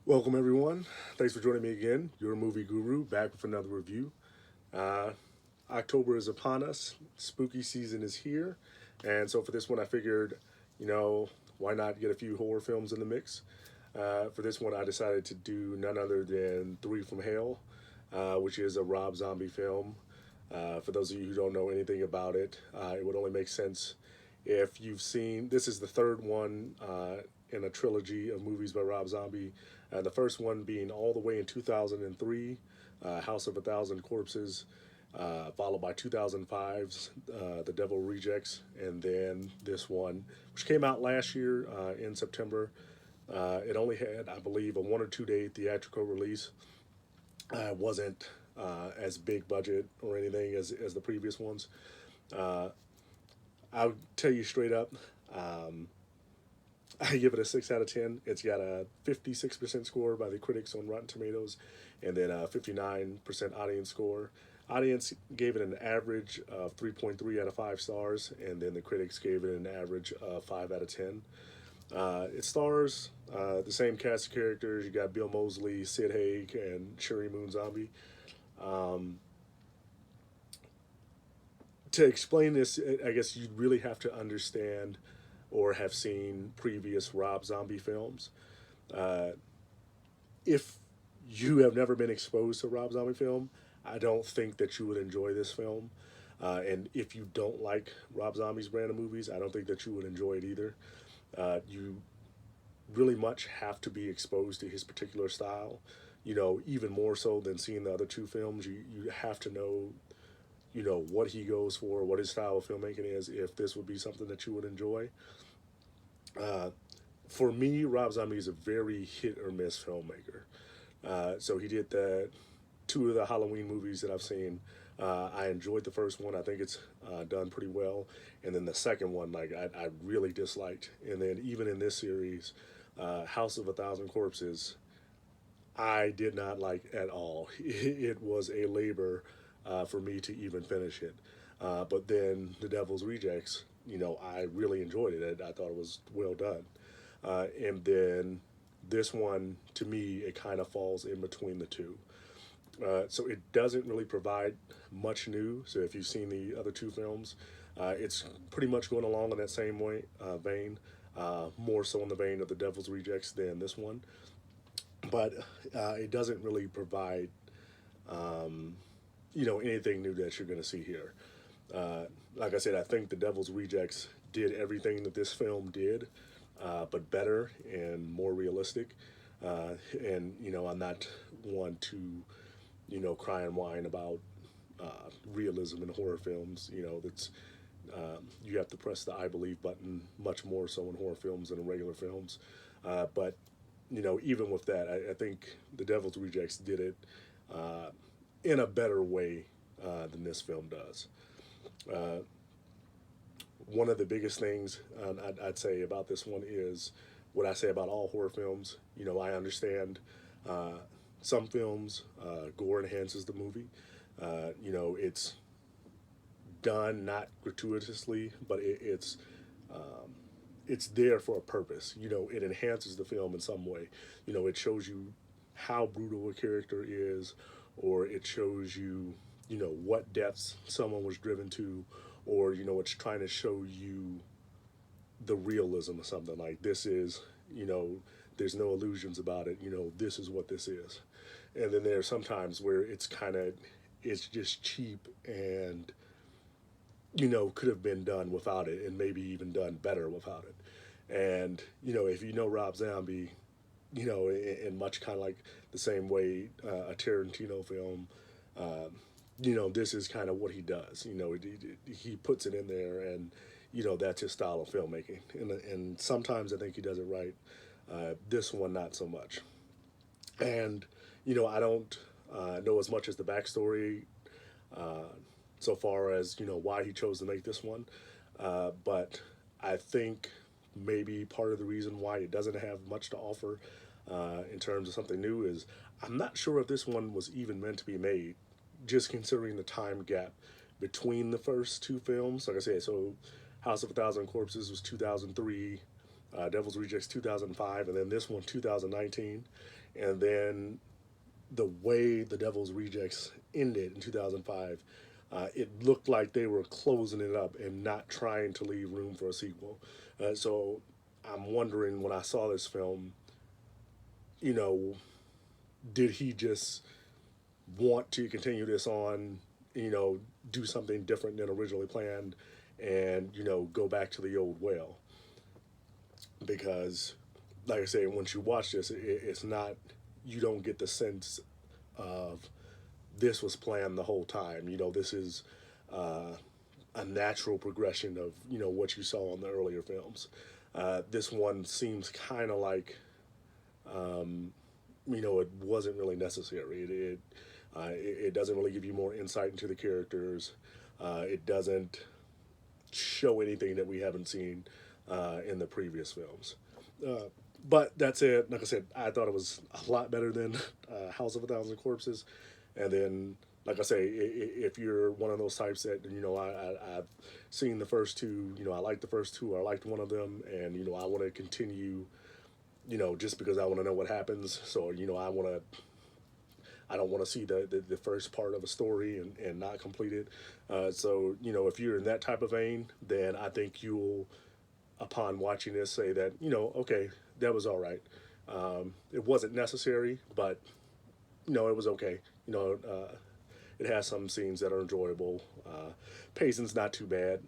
Welcome, everyone. Thanks for joining me again. Your movie guru back with another review. Uh, October is upon us. Spooky season is here. And so for this one, I figured, you know, why not get a few horror films in the mix? For this one, I decided to do none other than Three from Hell, which is a Rob Zombie film. For those of you who don't know anything about it, it would only make sense if you've seen. This is the third one in a trilogy of movies by Rob Zombie. The first one being all the way in 2003, House of a Thousand Corpses, followed by 2005's The Devil Rejects, and then this one, which came out last year in September. It only had, I believe, a 1 or 2 day theatrical release. It wasn't as big budget or anything as the previous ones. Uh, I'll tell you straight up, um, I give it a 6 out of 10. It's got a 56% score by the critics on Rotten Tomatoes, and then a 59% audience score. Audience gave it an average of 3.3 out of 5 stars, and then the critics gave it an average of 5 out of 10. It stars the same cast of characters. You got Bill Moseley, Sid Haig, and Sherry Moon Zombie. Um, to explain this, I guess you'd really have to understand or have seen previous Rob Zombie films. Uh, if you have never been exposed to Rob Zombie film, I don't think that you would enjoy this film. And if you don't like Rob Zombie's brand of movies, I don't think that you would enjoy it either. You really much have to be exposed to his particular style. Even more so than seeing the other two films, you have to know, what he goes for, what his style of filmmaking is, if this would be something that you would enjoy. Uh, for me, Rob Zombie is a very hit or miss filmmaker. So he did the two of the Halloween movies that I've seen. I enjoyed the first one. I think it's done pretty well. And then the second one, like I really disliked. And then even in this series, House of a Thousand Corpses, I did not like at all. It was a labor for me to even finish it. But then The Devil's Rejects, I really enjoyed it. I thought it was well done. And then this one, to me, it kind of falls in between the two. So it doesn't really provide much new. So if you've seen the other two films, it's pretty much going along in that same vein, more so in the vein of The Devil's Rejects than this one. But it doesn't really provide, anything new that you're going to see here. Like I said, I think The Devil's Rejects did everything that this film did, but better and more realistic. And I'm not one to cry and whine about realism in horror films. That's you have to press the I believe button much more so in horror films than in regular films. But even with that, I think The Devil's Rejects did it uh, in a better way than this film does. Uh, One of the biggest things I'd say about this one is what I say about all horror films. I understand uh, some films, gore enhances the movie. It's done not gratuitously, but it's there for a purpose. It enhances the film in some way. It shows you how brutal a character is, or it shows you, what depths someone was driven to, or it's trying to show you the realism of something. Like, this is, there's no illusions about it. This is what this is. And then there are sometimes where it's just cheap and could have been done without it, and maybe even done better without it. And if you know Rob Zombie, in much kind of like the same way a Tarantino film, this is kind of what he does. He puts it in there, and that's his style of filmmaking. And sometimes I think he does it right. This one, not so much. And I don't know as much as the backstory uh, so far as why he chose to make this one. But I think maybe part of the reason why it doesn't have much to offer in terms of something new is I'm not sure if this one was even meant to be made, just considering the time gap between the first two films. Like I said, so House of a Thousand Corpses was 2003, Devil's Rejects 2005, and then this one 2019, and then the way the Devil's Rejects ended in 2005, it looked like they were closing it up and not trying to leave room for a sequel. So I'm wondering, when I saw this film, you know, did he just want to continue this on, do something different than originally planned, and, go back to the old well? Because, like I say, once you watch this, it's not, you don't get the sense of this was planned the whole time. This is a natural progression of, what you saw in the earlier films. This one seems kind of like, it wasn't really necessary. It doesn't really give you more insight into the characters. It doesn't show anything that we haven't seen in the previous films. But that's it. Like I said, I thought it was a lot better than House of a Thousand Corpses. And then, like I say, if you're one of those types that, I've seen the first two, I liked the first two, or I liked one of them, and, I want to continue, just because I want to know what happens. So, I don't want to see the first part of a story and not complete it. So, if you're in that type of vein, then I think you'll, upon watching this, say that, okay, that was all right. It wasn't necessary, but, it was okay. It has some scenes that are enjoyable. Pacing's not too bad.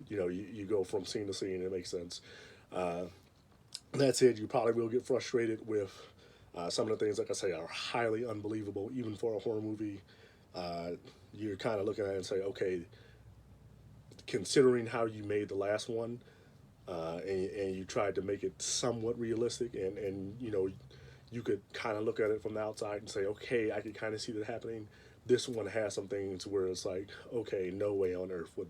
You go from scene to scene, it makes sense. That said, you probably will get frustrated with some of the things, like I say, are highly unbelievable, even for a horror movie. You're kind of looking at it and say, okay, considering how you made the last one, and you tried to make it somewhat realistic, and you could kind of look at it from the outside and say, okay, I could kind of see that happening. This one has some things where it's like, okay, no way on earth would,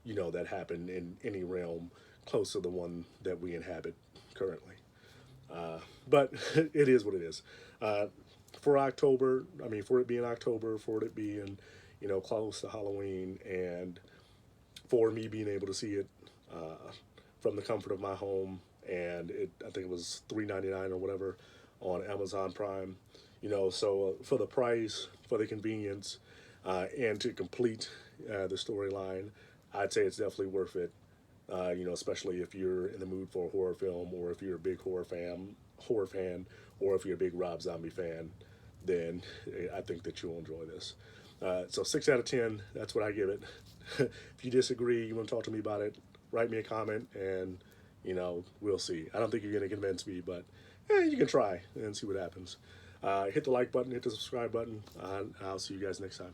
that happen in any realm close to the one that we inhabit currently. But it is what it is. For October, I mean, for it being October, for it being, close to Halloween, and for me being able to see it from the comfort of my home, and I think it was $3.99 or whatever on Amazon Prime. So for the price, for the convenience, and to complete the storyline, I'd say it's definitely worth it. Especially if you're in the mood for a horror film, or if you're a big horror fan, or if you're a big Rob Zombie fan, then I think that you'll enjoy this. So 6 out of 10, that's what I give it. If you disagree, you want to talk to me about it, write me a comment, and, we'll see. I don't think you're going to convince me, but you can try and see what happens. Hit the like button, hit the subscribe button. I'll see you guys next time.